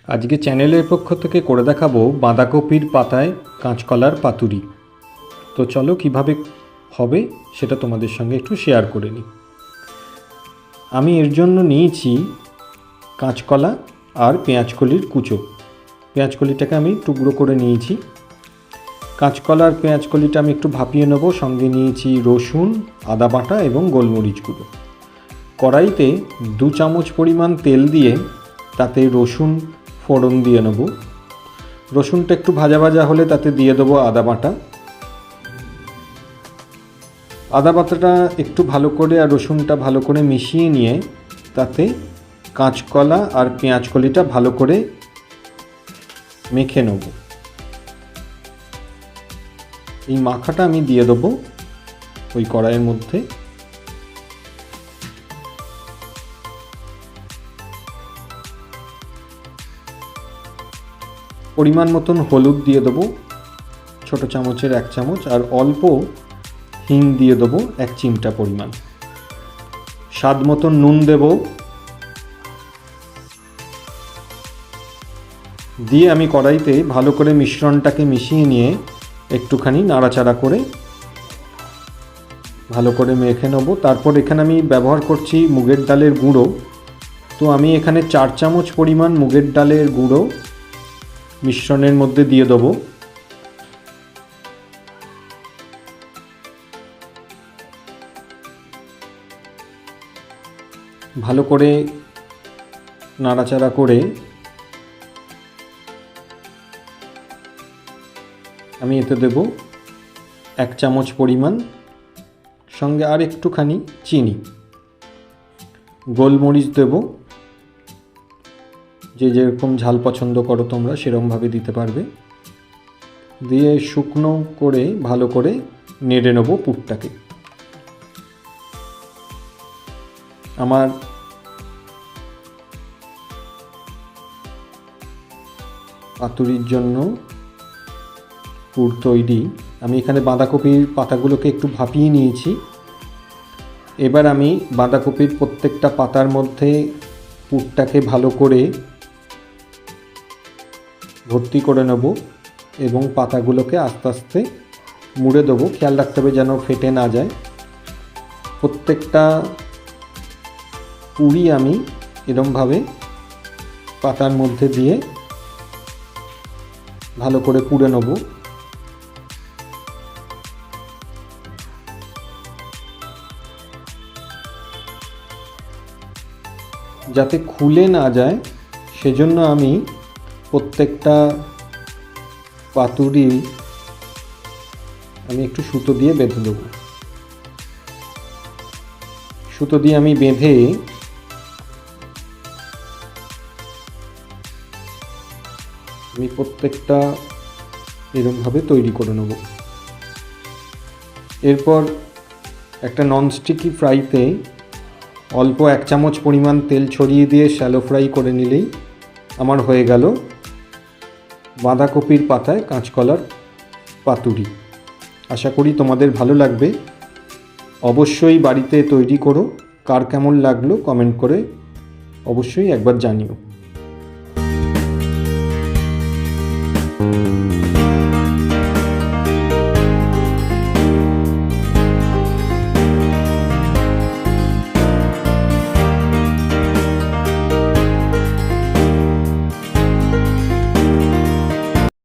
আজকে চ্যানেলের পক্ষ থেকে করে দেখাবো বাঁধাকপির পাতায় কাঁচকলার পাতুরি। তো চলো কিভাবে হবে সেটা তোমাদের সঙ্গে একটু শেয়ার করে নিই। আমি এর জন্য নিয়েছি কাঁচকলা আর পেঁয়াজকলির কুচো। পেঁয়াজকলিটাকে আমি টুকরো করে নিয়েছি। কাঁচকলা আর পেঁয়াজকলিটা আমি একটু ভাপিয়ে নেব। সঙ্গে নিয়েছি রসুন, আদা বাটা এবং গোলমরিচ গুঁড়ো। কড়াইতে 2 চামচ পরিমাণ তেল দিয়ে তাতে রসুন ফোড়ন দিয়ে নেব। রসুনটা একটু ভাজা ভাজা হলে তাতে দিয়ে দেবো আদা বাটা। আদা বাটাটা একটু ভালো করে আর রসুনটা ভালো করে মিশিয়ে নিয়ে তাতে কাঁচকলা আর পেঁয়াজকলিটা ভালো করে মেখে নেব। এই মাখাটা আমি দিয়ে দেবো ওই কড়াইয়ের মধ্যে। পরিমাণ মতন হলুদ দিয়ে দেবো, ছোটো চামচের 1 চামচ, আর অল্প হিং দিয়ে দেবো 1 চিমটা পরিমাণ। স্বাদ মতন নুন দেব। দিয়ে আমি কড়াইতে ভালো করে মিশ্রণটাকে মিশিয়ে নিয়ে একটুখানি নাড়াচাড়া করে ভালো করে মেখে নেব। তারপর এখানে আমি ব্যবহার করছি মুগের ডালের গুঁড়ো। তো আমি এখানে 4 চামচ পরিমাণ মুগের ডালের গুঁড়ো মিশ্রণের মধ্যে দিয়ে দেবো। ভালো করে নাড়াচাড়া করে আমি এতে দেব 1 চামচ পরিমাণ, সঙ্গে আর একটুখানি চিনি। গোলমরিচ দেব, যে যেরকম ঝাল পছন্দ করো তোমরা সেরকমভাবে দিতে পারবে। দিয়ে শুকনো করে ভালো করে নেড়ে নেব পুরটাকে। আমার পাতুরির জন্য পুর তৈরি। আমি এখানে বাঁধাকপির পাতাগুলোকে একটু ভাপিয়ে নিয়েছি। এবার আমি বাঁধাকপির প্রত্যেকটা পাতার মধ্যে পুরটাকে ভালো করে ভর্তি করে নেব এবং পাতাগুলোকে আস্তে আস্তে মুড়ে দেবো। খেয়াল রাখতে হবে যেন ফেটে না যায়। প্রত্যেকটা পুরি আমি এরকমভাবে পাতার মধ্যে দিয়ে ভালো করে পুড়ে নেব। যাতে খুলে না যায় সেজন্য আমি প্রত্যেকটা পাতুরি আমি একটু সুতো দিয়ে বেঁধে দেবো। সুতো দিয়ে আমি বেঁধে আমি প্রত্যেকটা এরকমভাবে তৈরি করে নেব। এরপর একটা ননস্টিকি ফ্রাইতে অল্প 1 চামচ পরিমাণ তেল ছড়িয়ে দিয়ে শ্যালো ফ্রাই করে নিলেই আমার হয়ে গেল বাঁধাকপির পাতায় কাঁচকলার পাতুরি। আশা করি তোমাদের ভালো লাগবে। অবশ্যই বাড়িতে তৈরি করো। কার কেমন লাগলো কমেন্ট করে অবশ্যই একবার জানিও।